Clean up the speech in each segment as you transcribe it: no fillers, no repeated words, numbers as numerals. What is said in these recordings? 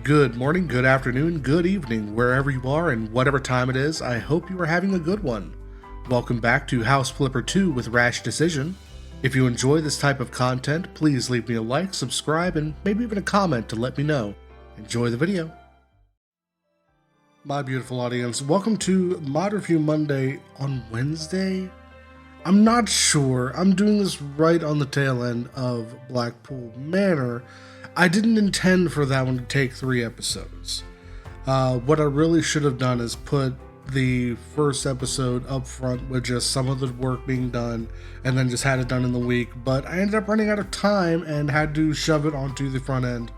Good morning, good afternoon, good evening, wherever you are and whatever time it is. I hope you are having a good one. Welcome back to House Flipper 2 with Rash Decision. If you enjoy this type of content, please leave me a like, subscribe, and maybe even a comment to let me know. Enjoy the video. My beautiful audience, welcome to Mod Review Monday on Wednesday. I'm not sure. I'm doing this right on the tail end of Blackpool Manor. I didn't intend for that one to take 3 episodes. What I really should have done is put the first episode up front with just some of the work being done and then just had it done in the week, but I ended up running out of time and had to shove it onto the front end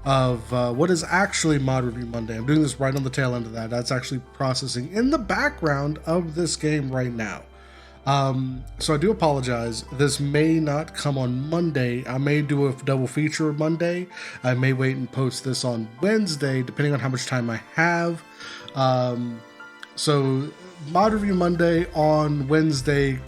of what is actually Mod Review Monday. I'm doing this right on the tail end of that. That's actually processing in the background of this game right now. So I do apologize. This may not come on Monday. I may do a double feature Monday. I may wait and post this on Wednesday, depending on how much time I have. So Mod Review Monday on Wednesday, ?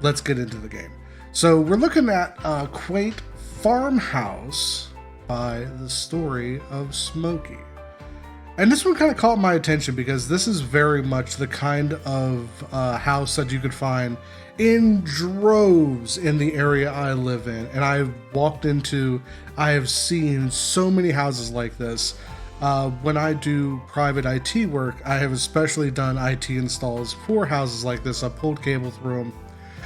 Let's get into the game. So we're looking at Quaint Farmhouse by TheStoryofSmoky. And this one kind of caught my attention because this is very much the kind of house that you could find in droves in the area I live in. And I have seen so many houses like this. When I do private IT work, I have especially done IT installs for houses like this. I've pulled cable through them.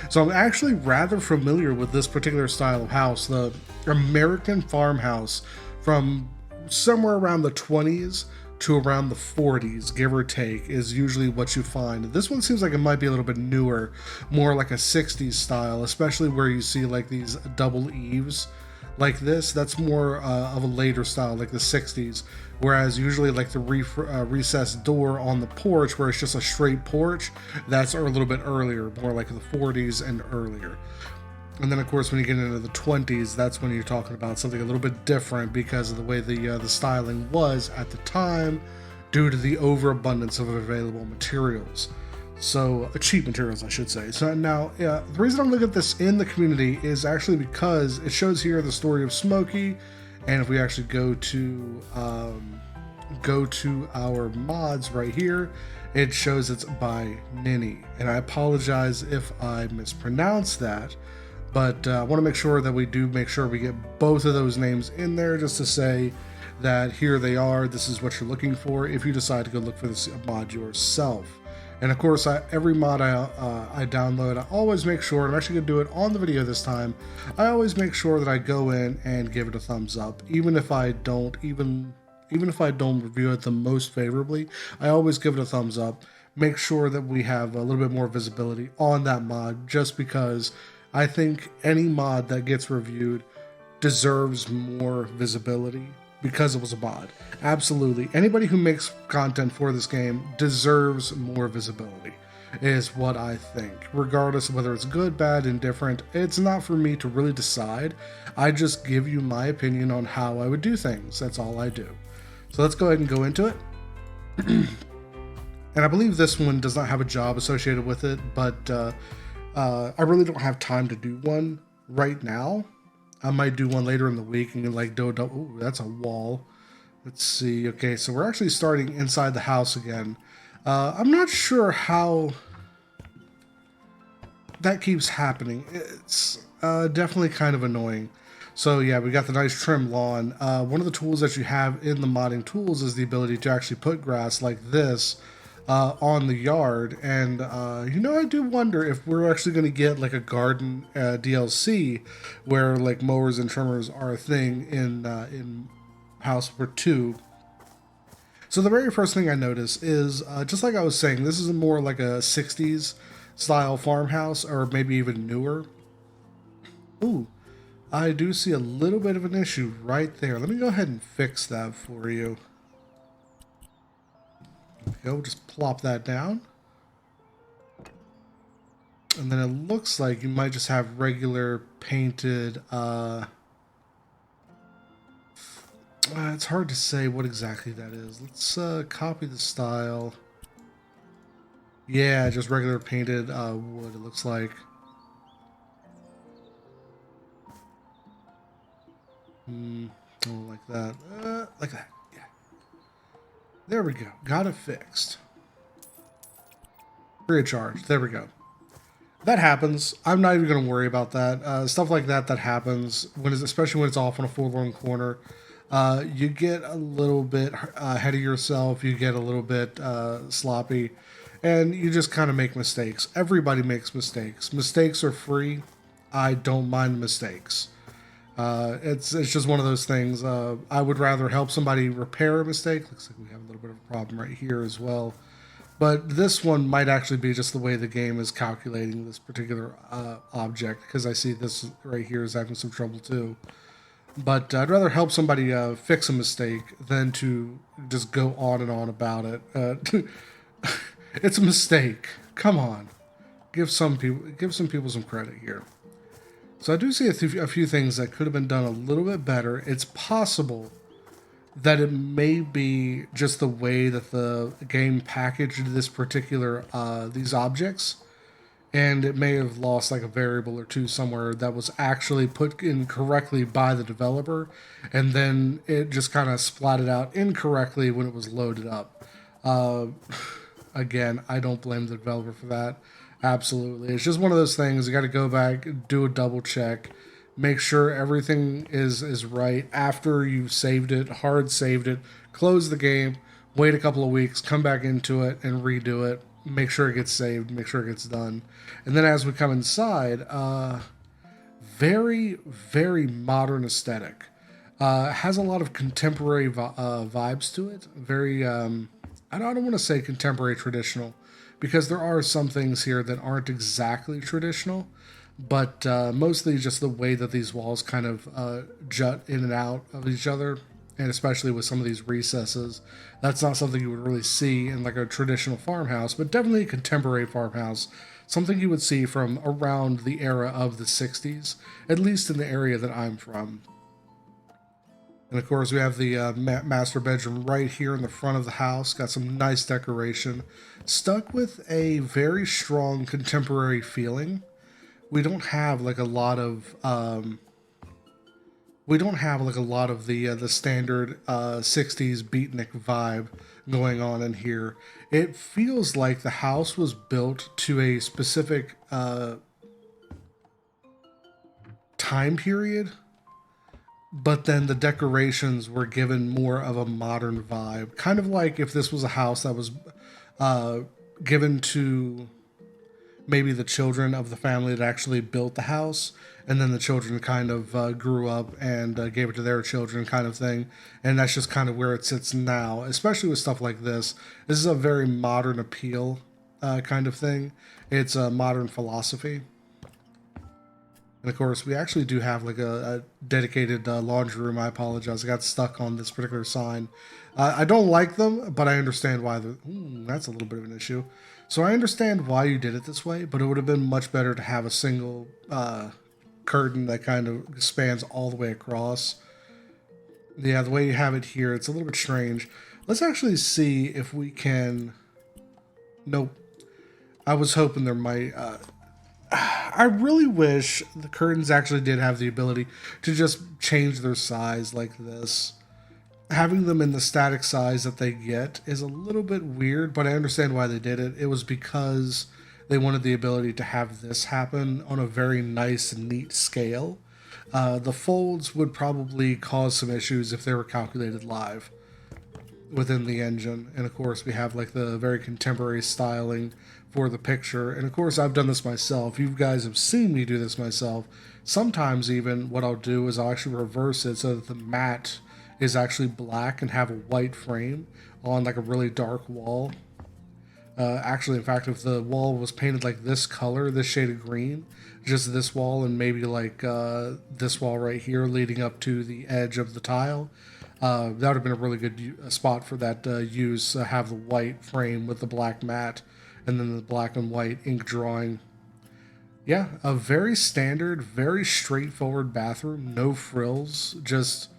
So I'm actually rather familiar with this particular style of house, the American farmhouse from somewhere around the 20s to around the 40s, give or take, is usually what you find. This one seems like it might be a little bit newer, more like a 60s style, especially where you see like these double eaves like this. That's more of a later style, like the 60s, whereas usually like the recessed door on the porch where it's just a straight porch, that's a little bit earlier, more like the 40s and earlier. And then, of course, when you get into the 20s, that's when you're talking about something a little bit different because of the way the styling was at the time due to the overabundance of available materials. So, cheap materials, I should say. So now, the reason I'm looking at this in the community is actually because it shows here the story of Smokey. And if we actually go to our mods right here, it shows it's by Nini. And I apologize if I mispronounce that. But I want to make sure that we get both of those names in there just to say that here they are. This is what you're looking for if you decide to go look for this mod yourself. And of course, every mod I download, I always make sure, and I'm actually going to do it on the video this time, I always make sure that I go in and give it a thumbs up. Even if I don't review it the most favorably, I always give it a thumbs up. Make sure that we have a little bit more visibility on that mod, just because I think any mod that gets reviewed deserves more visibility because it was a mod. Absolutely. Anybody who makes content for this game deserves more visibility, is what I think. Regardless of whether it's good, bad, indifferent, it's not for me to really decide. I just give you my opinion on how I would do things. That's all I do. So let's go ahead and go into it. And I believe this one does not have a job associated with it, but I really don't have time to do one right now. I might do one later in the week and like ooh, that's a wall. Let's see. Okay, so we're actually starting inside the house again. I'm not sure how that keeps happening. It's definitely kind of annoying. So yeah, we got the nice trim lawn. One of the tools that you have in the modding tools is the ability to actually put grass like this on the yard, and I do wonder if we're actually going to get like a garden DLC where like mowers and trimmers are a thing in House Number 2. So the very first thing I notice is just like I was saying, this is more like a 60s style farmhouse, or maybe even newer. Ooh, I do see a little bit of an issue right there. Let me go ahead and fix that for you. Go, just plop that down. And then it looks like you might just have regular painted, it's hard to say what exactly that is. Let's copy the style. Yeah, just regular painted wood, it looks like. Oh, like that. Like that. Yeah. There we go. Got it fixed. Free of charge. There we go. That happens. I'm not even going to worry about that. Stuff like that happens when it's, especially when it's off on a forlorn corner. You get a little bit ahead of yourself. You get a little bit sloppy, and you just kind of make mistakes. Everybody makes mistakes. Mistakes are free. I don't mind mistakes. It's just one of those things. I would rather help somebody repair a mistake. Looks like we have a little bit of a problem right here as well. But this one might actually be just the way the game is calculating this particular object, because I see this right here is having some trouble too. But I'd rather help somebody fix a mistake than to just go on and on about it. It's a mistake. Come on, give some people some credit here. So I do see a few things that could have been done a little bit better. It's possible that it may be just the way that the game packaged this particular these objects, and it may have lost like a variable or two somewhere that was actually put in correctly by the developer, and then it just kind of splatted out incorrectly when it was loaded up. Again, I don't blame the developer for that. Absolutely, it's just one of those things. You got to go back, do a double check, make sure everything is right after you've saved it, hard saved it, close the game, wait a couple of weeks, come back into it and redo it, make sure it gets saved, make sure it gets done. And then as we come inside, very, very modern aesthetic. Has a lot of contemporary vibes to it. Very, I don't want to say contemporary traditional, because there are some things here that aren't exactly traditional, but mostly just the way that these walls kind of jut in and out of each other, and especially with some of these recesses. That's not something you would really see in like a traditional farmhouse, but definitely a contemporary farmhouse, something you would see from around the era of the 60s, at least in the area that I'm from. And of course, we have the master bedroom right here in the front of the house. Got some nice decoration, stuck with a very strong contemporary feeling. We don't have like a lot of the standard 60s beatnik vibe going on in here. It feels like the house was built to a specific time period, but then the decorations were given more of a modern vibe. Kind of like if this was a house that was given to maybe the children of the family that actually built the house, and then the children kind of grew up and gave it to their children, kind of thing. And that's just kind of where it sits now, especially with stuff like this. This is a very modern appeal kind of thing. It's a modern philosophy. And of course, we actually do have like a dedicated laundry room. I apologize, I got stuck on this particular sign. I don't like them, but I understand why. That's a little bit of an issue. So I understand why you did it this way, but it would have been much better to have a single curtain that kind of spans all the way across. Yeah, the way you have it here, it's a little bit strange. Let's actually see if we can... Nope. I was hoping there might... I really wish the curtains actually did have the ability to just change their size like this. Having them in the static size that they get is a little bit weird, but I understand why they did it. It was because they wanted the ability to have this happen on a very nice and neat scale. The folds would probably cause some issues if they were calculated live within the engine. And of course, we have like the very contemporary styling for the picture. And of course, I've done this myself. You guys have seen me do this myself. Sometimes even what I'll do is I'll actually reverse it so that the matte is actually black and have a white frame on like a really dark wall. Actually, in fact, if the wall was painted like this color, this shade of green, just this wall and maybe like this wall right here leading up to the edge of the tile, that would have been a really good spot for that use. Have the white frame with the black matte and then the black and white ink drawing. Yeah, a very standard, very straightforward bathroom, no frills, just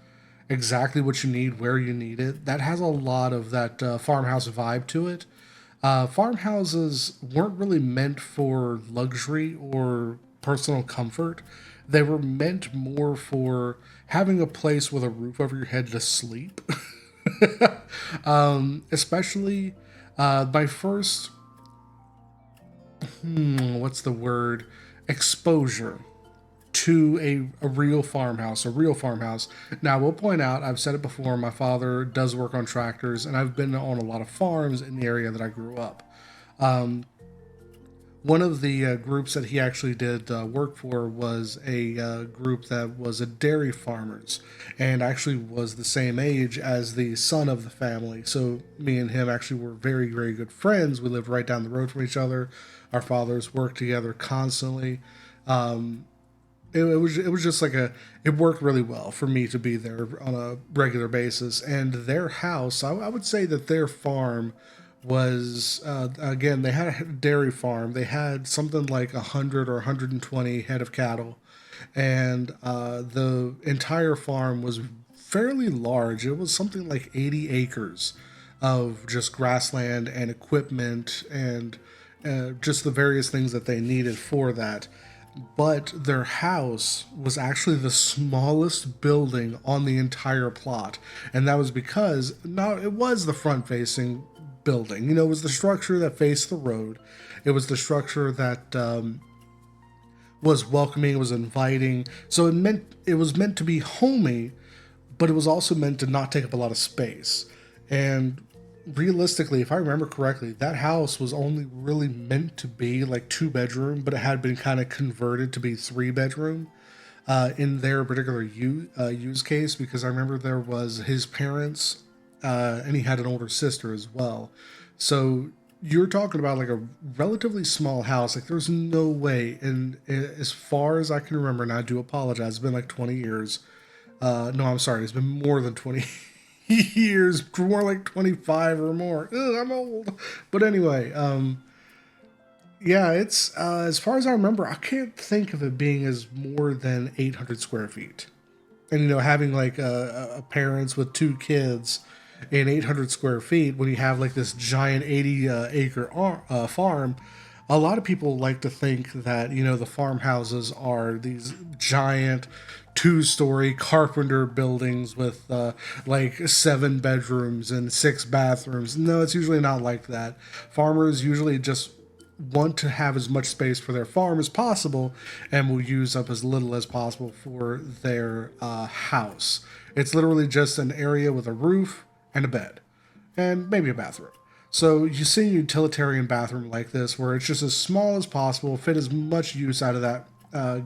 exactly what you need where you need it. That has a lot of that farmhouse vibe to it. Farmhouses weren't really meant for luxury or personal comfort. They were meant more for having a place with a roof over your head to sleep. Especially my first, what's the word, exposure to a real farmhouse, a real farmhouse. Now, I will point out, I've said it before, my father does work on tractors, and I've been on a lot of farms in the area that I grew up. One of the groups that he actually did work for was a group that was a dairy farmers, and actually was the same age as the son of the family. So me and him actually were very, very good friends. We lived right down the road from each other. Our fathers worked together constantly. It was just like it worked really well for me to be there on a regular basis. And their house, I would say that their farm was again, they had a dairy farm. They had something like 100 or 120 head of cattle, and the entire farm was fairly large. It was something like 80 acres of just grassland and equipment and just the various things that they needed for that. But their house was actually the smallest building on the entire plot, and that was because now it was the front facing building. You know, it was the structure that faced the road. It was the structure that was welcoming, it was inviting. So it was meant to be homey, but it was also meant to not take up a lot of space. And realistically, if I remember correctly, that house was only really meant to be like 2 bedroom, but it had been kind of converted to be 3 bedroom in their particular use case, because I remember there was his parents, and he had an older sister as well. So you're talking about like a relatively small house. Like there's no way, and as far as I can remember, and I do apologize, it's been like 20 years. No, I'm sorry, it's been more than 20 years, more like 25 or more. Ugh, I'm old. But anyway, yeah, it's as far as I remember, I can't think of it being as more than 800 square feet. And you know, having like a parents with 2 kids in 800 square feet, when you have like this giant 80 acre farm, a lot of people like to think that, you know, the farmhouses are these giant 2-story carpenter buildings with like 7 bedrooms and 6 bathrooms. No, it's usually not like that. Farmers usually just want to have as much space for their farm as possible and will use up as little as possible for their house. It's literally just an area with a roof and a bed and maybe a bathroom. So you see a utilitarian bathroom like this, where it's just as small as possible, fit as much use out of that,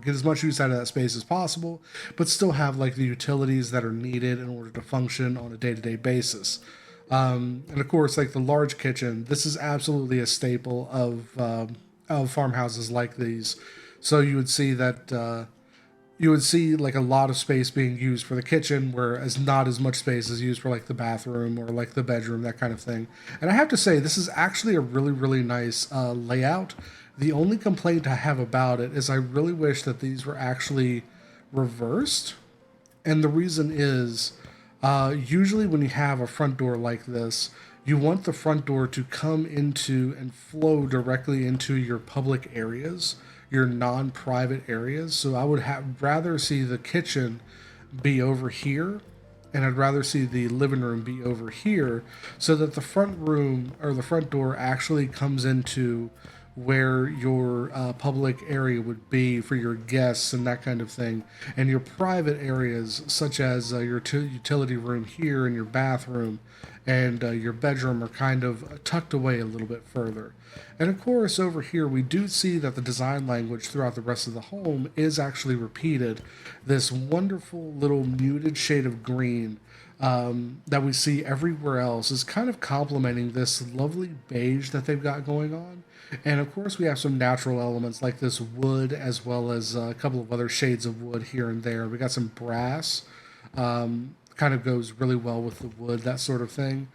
get as much use out of that space as possible, but still have like the utilities that are needed in order to function on a day-to-day basis. And of course, like the large kitchen, this is absolutely a staple of farmhouses like these. So you would see that you would see like a lot of space being used for the kitchen, whereas not as much space is used for like the bathroom or like the bedroom, that kind of thing. And I have to say, this is actually a really, really nice layout. The only complaint I have about it is I really wish that these were actually reversed. And the reason is, usually when you have a front door like this, you want the front door to come into and flow directly into your public areas, your non-private areas. So I would rather see the kitchen be over here, and I'd rather see the living room be over here, so that the front room or the front door actually comes into where your public area would be for your guests and that kind of thing. And your private areas, such as your utility room here and your bathroom and your bedroom, are kind of tucked away a little bit further. And of course, over here, we do see that the design language throughout the rest of the home is actually repeated. This wonderful little muted shade of green that we see everywhere else is kind of complementing this lovely beige that they've got going on. And of course, we have some natural elements like this wood, as well as a couple of other shades of wood here and there. We got some brass, kind of goes really well with the wood, that sort of thing.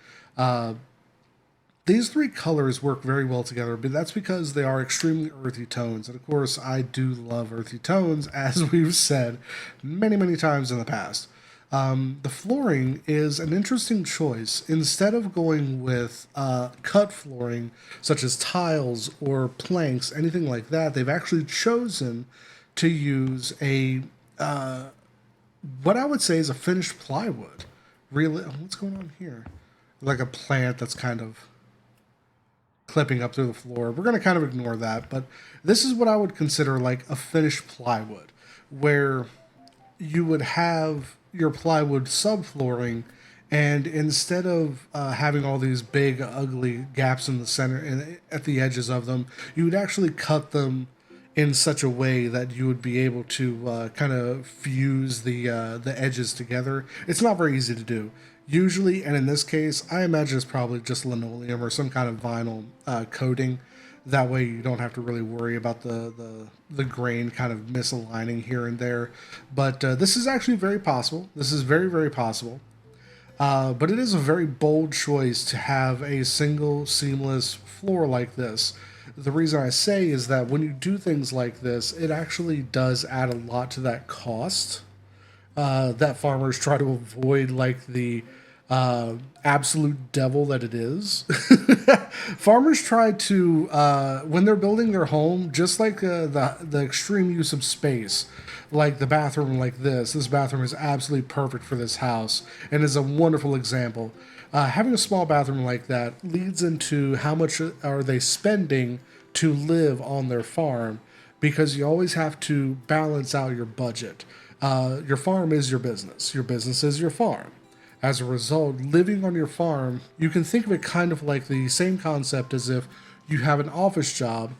These 3 colors work very well together, but that's because they are extremely earthy tones. And of course, I do love earthy tones, as we've said many, many times in the past. The flooring is an interesting choice. Instead of going with cut flooring, such as tiles or planks, anything like that, they've actually chosen to use a what I would say is a finished plywood. Really, what's going on here? Like a plant that's kind of clipping up through the floor. We're going to kind of ignore that, but this is what I would consider like a finished plywood, where you would have your plywood subflooring, and instead of having all these big, ugly gaps in the center and at the edges of them, you would actually cut them in such a way that you would be able to kind of fuse the edges together. It's not very easy to do. Usually, and in this case, I imagine it's probably just linoleum or some kind of vinyl coating. That way, you don't have to really worry about the grain kind of misaligning here and there. But this is actually very possible. This is very, very possible. But it is a very bold choice to have a single seamless floor like this. The reason I say is that when you do things like this, it actually does add a lot to that cost that farmers try to avoid, like the absolute devil that it is. Farmers try to, when they're building their home, just like the extreme use of space, like the bathroom like this bathroom is absolutely perfect for this house and is a wonderful example. Having a small bathroom like that leads into how much are they spending to live on their farm, because you always have to balance out your budget. Your farm is your business. Your business is your farm. As a result, living on your farm, you can think of it kind of like the same concept as if you have an office job.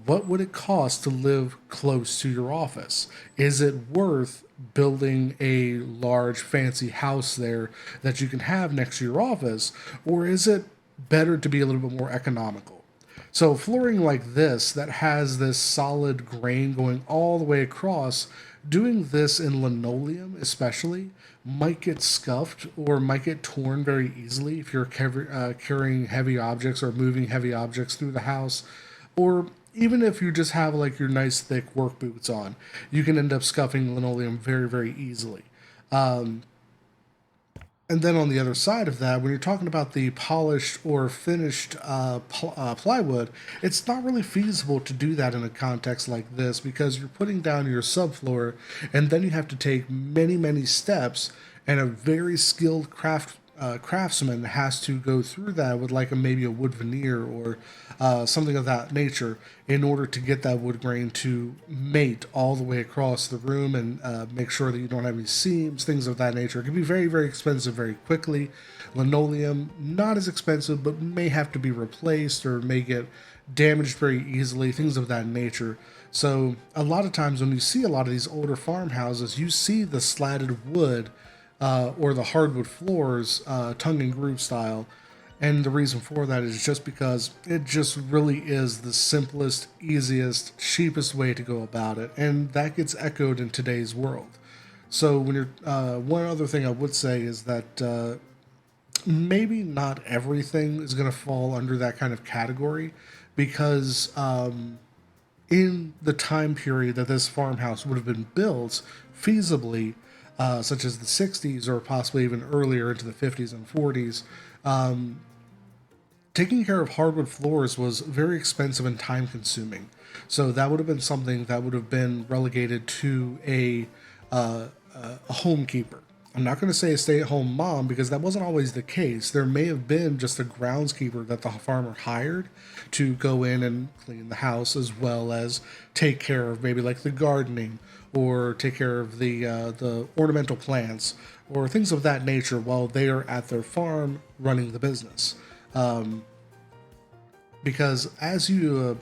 What would it cost to live close to your office? Is it worth building a large fancy house there that you can have next to your office? Or is it better to be a little bit more economical? So flooring like this that has this solid grain going all the way across, doing this in linoleum especially might get scuffed or might get torn very easily if you're carrying heavy objects or moving heavy objects through the house, or even if you just have like your nice thick work boots on, you can end up scuffing linoleum very, very easily. And then on the other side of that, when you're talking about the polished or finished plywood, it's not really feasible to do that in a context like this, because you're putting down your subfloor and then you have to take many, many steps, and a very skilled craftsman has to go through that with like maybe a wood veneer or something of that nature in order to get that wood grain to mate all the way across the room and make sure that you don't have any seams, things of that nature. It can be very, very expensive very quickly. Linoleum, not as expensive, but may have to be replaced or may get damaged very easily, things of that nature. So a lot of times when you see a lot of these older farmhouses, you see the slatted wood or the hardwood floors, tongue and groove style. And the reason for that is just because it just really is the simplest, easiest, cheapest way to go about it. And that gets echoed in today's world. So when you're, one other thing I would say is that maybe not everything is going to fall under that kind of category, because in the time period that this farmhouse would have been built, feasibly, such as the 60s or possibly even earlier into the 50s and 40s, taking care of hardwood floors was very expensive and time consuming. So that would have been something that would have been relegated to a homekeeper. I'm not going to say a stay-at-home mom, because that wasn't always the case. There may have been just a groundskeeper that the farmer hired to go in and clean the house, as well as take care of maybe like the gardening or take care of the ornamental plants or things of that nature while they are at their farm running the business. Because as you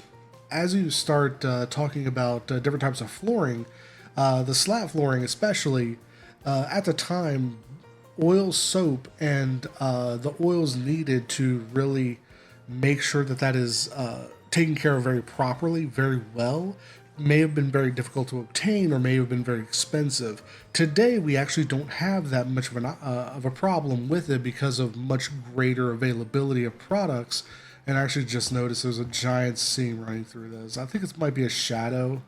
start talking about different types of flooring, the slat flooring especially, at the time, oil soap and the oils needed to really make sure that that is taken care of very properly, very well, may have been very difficult to obtain or may have been very expensive. Today, we actually don't have that much of a problem with it because of much greater availability of products. And I actually just noticed there's a giant seam running through this. I think it might be a shadow,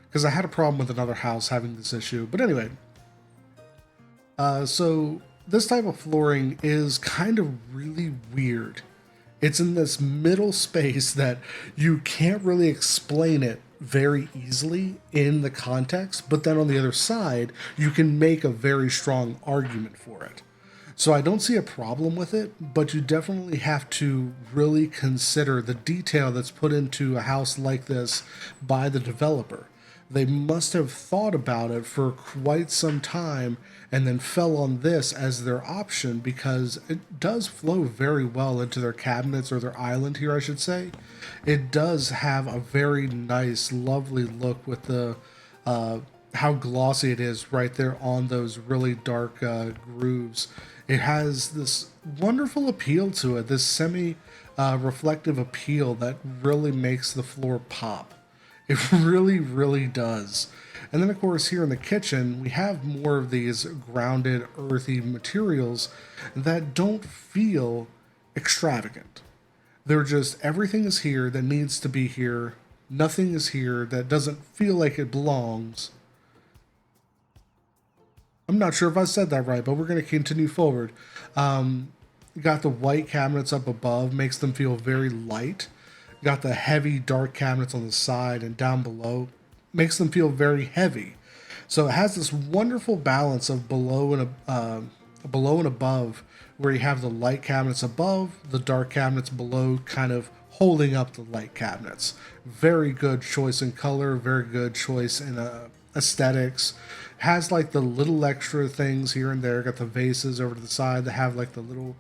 because I had a problem with another house having this issue. But anyway, so this type of flooring is kind of really weird. It's in this middle space that you can't really explain it very easily in the context, but then on the other side, you can make a very strong argument for it. So I don't see a problem with it, but you definitely have to really consider the detail that's put into a house like this by the developer. They must have thought about it for quite some time and then fell on this as their option because it does flow very well into their cabinets or their island here, I should say. It does have a very nice, lovely look with the how glossy it is right there on those really dark grooves. It has this wonderful appeal to it, this semi reflective appeal that really makes the floor pop. It really, really does. And then, of course, here in the kitchen, we have more of these grounded, earthy materials that don't feel extravagant. They're just everything is here that needs to be here. Nothing is here that doesn't feel like it belongs. I'm not sure if I said that right, but we're going to continue forward. Got the white cabinets up above, makes them feel very light. Got the heavy dark cabinets on the side and down below, makes them feel very heavy. So it has this wonderful balance of below and above, where you have the light cabinets above, the dark cabinets below, kind of holding up the light cabinets. Very good choice in color, very good choice in aesthetics. Has like the little extra things here and there. Got the vases over to the side that have like the little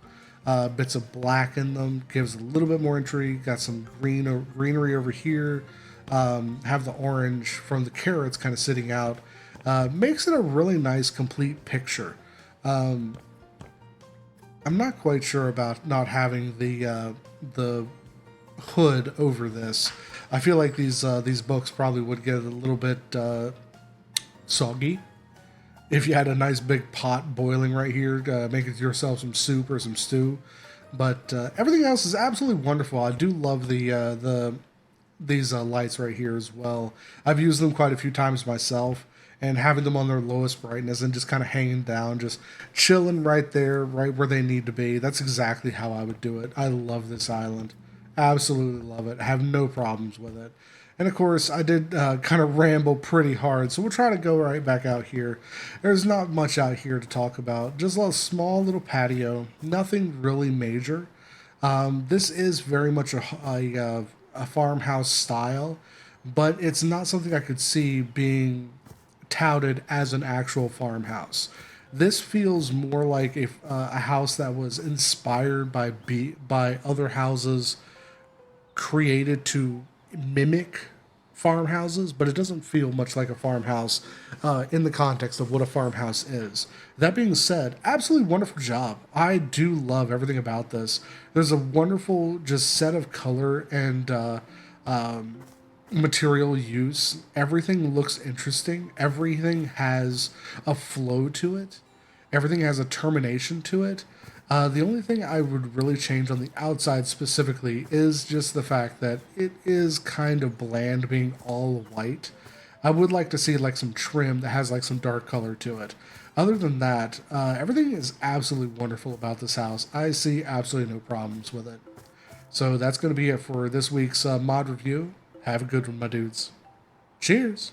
bits of black in them. Gives a little bit more intrigue. Got some greenery over here. Have the orange from the carrots kind of sitting out. Makes it a really nice complete picture. I'm not quite sure about not having the hood over this. I feel like these books probably would get a little bit soggy if you had a nice big pot boiling right here to make it yourself some soup or some stew. But everything else is absolutely wonderful. I do love these lights right here as well. I've used them quite a few times myself, and having them on their lowest brightness and just kind of hanging down, just chilling right there, right where they need to be. That's exactly how I would do it. I love this island. Absolutely love it. I have no problems with it. And of course, I did kind of ramble pretty hard, so we'll try to go right back out here. There's not much out here to talk about. Just a small little patio. Nothing really major. This is very much a farmhouse style, but it's not something I could see being touted as an actual farmhouse. This feels more like a house that was inspired by other houses created to mimic farmhouses, but it doesn't feel much like a farmhouse in the context of what a farmhouse is. That being said, absolutely wonderful job. I do love everything about this. There's a wonderful just set of color and material use. Everything looks interesting. Everything has a flow to it. Everything has a termination to it. The only thing I would really change on the outside specifically is just the fact that it is kind of bland being all white. I would like to see like some trim that has like some dark color to it. Other than that, everything is absolutely wonderful about this house. I see absolutely no problems with it. So that's going to be it for this week's mod review. Have a good one, my dudes. Cheers!